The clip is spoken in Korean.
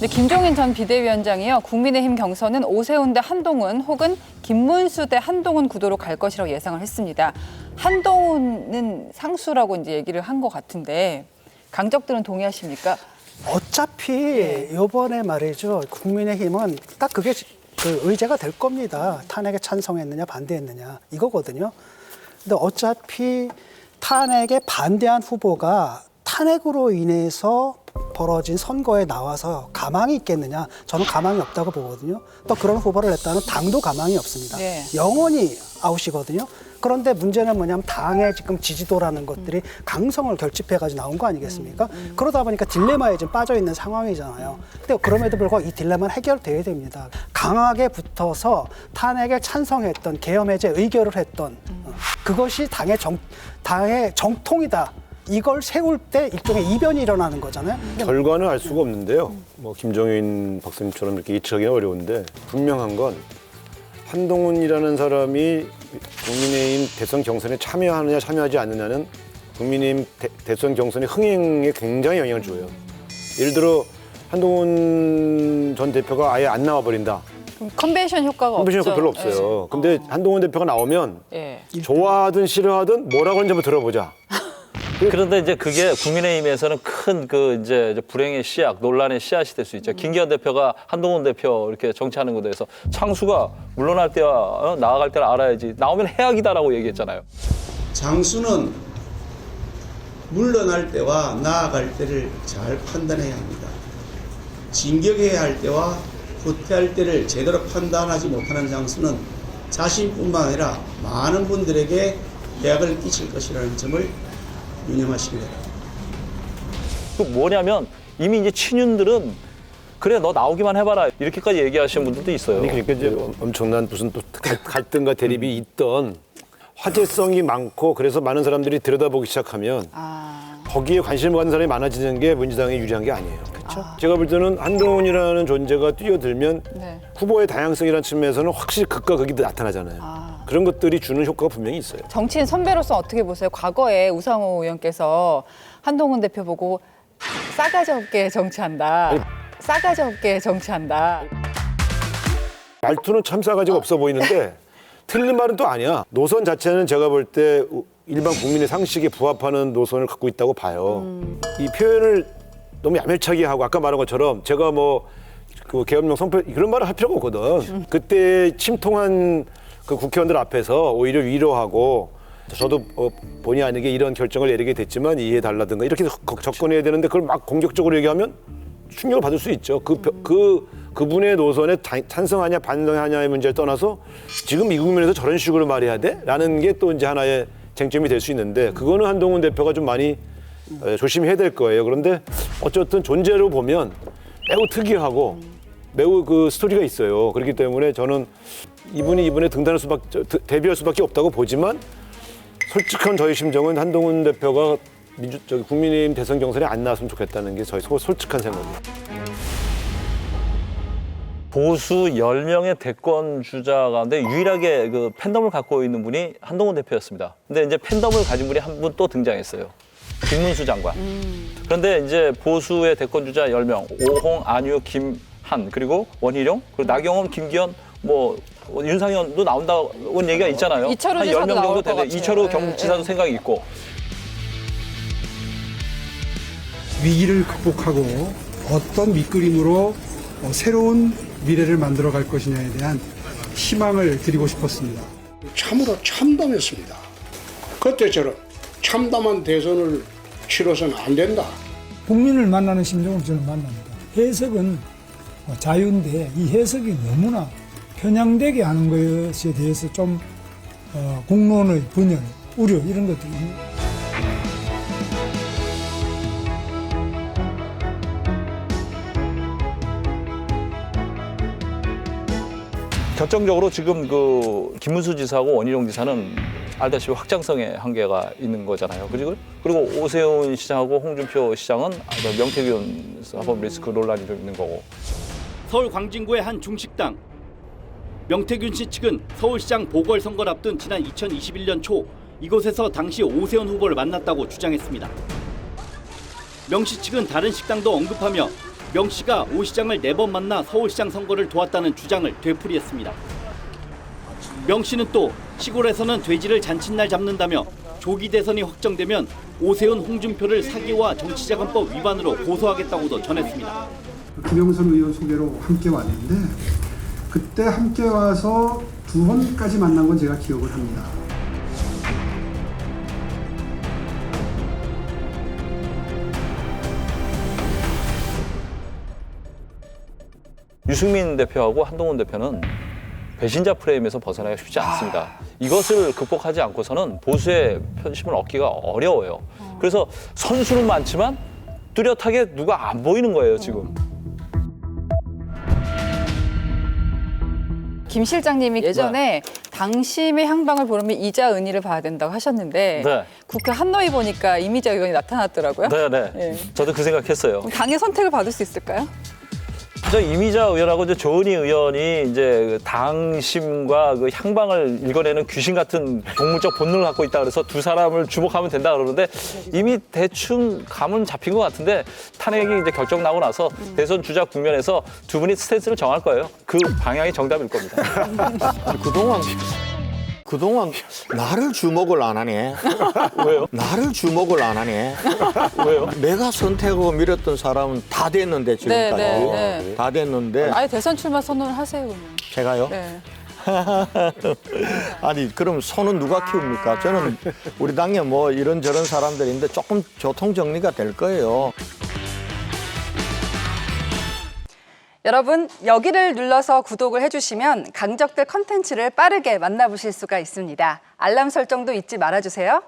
네, 김종인 전 비대위원장이요. 국민의힘 경선은 오세훈 대 한동훈 혹은 김문수 대 한동훈 구도로 갈 것이라고 예상을 했습니다. 한동훈은 상수라고 이제 얘기를 한 것 같은데 강적들은 동의하십니까? 어차피 이번에 말이죠. 국민의힘은 딱 그게 그 의제가 될 겁니다. 탄핵에 찬성했느냐 반대했느냐 이거거든요. 근데 어차피 탄핵에 반대한 후보가 탄핵으로 인해서 벌어진 선거에 나와서 가망이 있겠느냐? 저는 가망이 없다고 보거든요. 또 그런 후보를 냈다는 당도 가망이 없습니다. 네. 영원히 아웃이거든요. 그런데 문제는 뭐냐면 당의 지금 지지도라는 것들이 강성을 결집해가지고 나온 거 아니겠습니까? 그러다 보니까 딜레마에 지금 빠져 있는 상황이잖아요. 근데 그럼에도 불구하고 이 딜레마는 해결돼야 됩니다. 강하게 붙어서 탄핵에 찬성했던 계엄 해제 의결을 했던 그것이 당의 정통이다. 이걸 세울 때 일종의 이변이 일어나는 거잖아요. 결과는 알 수가 없는데요. 뭐 김종인 박사님처럼 이렇게 예측하기는 어려운데 분명한 건 한동훈이라는 사람이 국민의힘 대선 경선에 참여하느냐 참여하지 않느냐는 국민의힘 대선 경선의 흥행에 굉장히 영향을 줘요. 예를 들어 한동훈 전 대표가 아예 안 나와버린다. 컨벤션 효과가 컨벤션 없죠. 효과 별로 없어요. 근데 한동훈 대표가 나오면 예. 좋아하든 싫어하든 뭐라고 하는지 한번 들어보자. 그런데 이제 그게 국민의힘에서는 큰 그 이제 불행의 씨앗, 논란의 씨앗이 될 수 있죠. 김기현 대표가 한동훈 대표 이렇게 정치하는 것에 대해서 창수가 물러날 때와 나아갈 때를 알아야지. 나오면 해악이다라고 얘기했잖아요. 장수는 물러날 때와 나아갈 때를 잘 판단해야 합니다. 진격해야 할 때와 후퇴할 때를 제대로 판단하지 못하는 장수는 자신뿐만 아니라 많은 분들에게 해악을 끼칠 것이라는 점을 유념하시기 바랍니다. 그 뭐냐면 이미 이제 친윤들은 그래 너 나오기만 해봐라 이렇게까지 얘기하시는 분들도 있어요. 아니 그러니까 이제 엄청난 무슨 또 갈등과 대립이 있던 화제성이 많고 그래서 많은 사람들이 들여다보기 시작하면 거기에 관심을 갖는 사람이 많아지는 게 민주당에 유리한 게 아니에요. 그렇죠? 제가 볼 때는 한동훈이라는 존재가 뛰어들면 네. 후보의 다양성이라는 측면에서는 확실히 극과 극이 나타나잖아요. 그런 것들이 주는 효과가 분명히 있어요. 정치인 선배로서 어떻게 보세요? 과거에 우상호 의원께서 한동훈 대표 보고 싸가지 없게 정치한다. 싸가지 없게 정치한다. 말투는 참 싸가지가 없어 보이는데 틀린 말은 또 아니야. 노선 자체는 제가 볼 때 일반 국민의 상식에 부합하는 노선을 갖고 있다고 봐요. 이 표현을 너무 야멸차게 하고 아까 말한 것처럼 제가 뭐 그 계엄령 선포 그런 말을 할 필요가 없거든. 그때 침통한 그 국회의원들 앞에서 오히려 위로하고 저도 본의 아니게 이런 결정을 내리게 됐지만 이해해달라든가 이렇게 접근해야 되는데 그걸 막 공격적으로 얘기하면 충격을 받을 수 있죠. 그분의 노선에 찬성하냐 반대하냐의 문제를 떠나서 지금 이 국면에서 저런 식으로 말해야 돼? 라는 게 또 이제 하나의 쟁점이 될 수 있는데 그거는 한동훈 대표가 좀 많이 조심해야 될 거예요. 그런데 어쨌든 존재로 보면 매우 특이하고 매우 그 스토리가 있어요. 그렇기 때문에 저는 이분이 이번에 데뷔할 수밖에 없다고 보지만 솔직한 저희 심정은 한동훈 대표가 국민의힘 대선 경선에 안 나왔으면 좋겠다는 게 저희 솔직한 생각이에요. 보수 10명의 대권 주자 가운데 유일하게 그 팬덤을 갖고 있는 분이 한동훈 대표였습니다. 근데 이제 팬덤을 가진 분이 한 분 또 등장했어요. 김문수 장관. 그런데 이제 보수의 대권 주자 10명, 오홍, 안유, 김한, 그리고 원희룡, 그리고 나경원, 김기현, 뭐 윤상현도 나온다고 얘기가 있잖아요. 이철우 한 지사도 10명 정도 나올 것 되는데 같아요. 이철우 네, 경북지사도 네. 생각이 있고. 위기를 극복하고 어떤 밑그림으로 새로운 미래를 만들어갈 것이냐에 대한 희망을 드리고 싶었습니다. 참으로 참담했습니다. 그때처럼 참담한 대선을 치러서는 안 된다. 국민을 만나는 심정으로 저는 만납니다. 해석은 자유인데 이 해석이 너무나 편향되게 하는 것에 대해서 좀 공론의 분열, 우려 이런 것들이 있습니다. 결정적으로 지금 그 김문수 지사하고 원희룡 지사는 알다시피 확장성의 한계가 있는 거잖아요. 그리고 오세훈 시장하고 홍준표 시장은 명태균 사법 리스크 논란이 좀 있는 거고. 서울 광진구의 한 중식당. 명태균 씨 측은 서울시장 보궐선거를 앞둔 지난 2021년 초 이곳에서 당시 오세훈 후보를 만났다고 주장했습니다. 명 씨 측은 다른 식당도 언급하며 명 씨가 오 시장을 4번 만나 서울시장 선거를 도왔다는 주장을 되풀이했습니다. 명 씨는 또 시골에서는 돼지를 잔칫날 잡는다며 조기 대선이 확정되면 오세훈, 홍준표를 사기와 정치자금법 위반으로 고소하겠다고도 전했습니다. 김영선 의원 소개로 함께 왔는데 그때 함께 와서 2번까지 만난 건 제가 기억을 합니다. 유승민 대표하고 한동훈 대표는 배신자 프레임에서 벗어나기가 쉽지 않습니다. 이것을 극복하지 않고서는 보수의 편심을 얻기가 어려워요. 그래서 선수는 많지만 뚜렷하게 누가 안 보이는 거예요, 지금. 김 실장님이 예전에 당심의 향방을 보려면 이자 은희를 봐야 된다고 하셨는데 네. 국회 한노위 보니까 이미자 의원이 나타났더라고요. 네네. 네. 저도 그 생각했어요. 당의 선택을 받을 수 있을까요? 저 이미자 의원하고 이제 조은희 의원이 이제 당심과 그 향방을 읽어내는 귀신 같은 동물적 본능을 갖고 있다 그래서 두 사람을 주목하면 된다 그러는데 이미 대충 감은 잡힌 것 같은데 탄핵이 이제 결정 나고 나서 대선 주자 국면에서 두 분이 스탠스를 정할 거예요. 그 방향이 정답일 겁니다. 그동안 나를 주목을 안 하네. 왜요? 나를 주목을 안 하네. 왜요? 내가 선택하고 밀었던 사람은 다 됐는데 지금까지. 네. 다 됐는데 아예 대선 출마 선언을 하세요, 그러면. 제가요? 네. 아니 그럼 손은 누가 키웁니까? 저는 우리 당에 뭐 이런저런 사람들인데 조금 교통 정리가 될 거예요. 여러분, 여기를 눌러서 구독을 해주시면 강적들 컨텐츠를 빠르게 만나보실 수가 있습니다. 알람 설정도 잊지 말아주세요.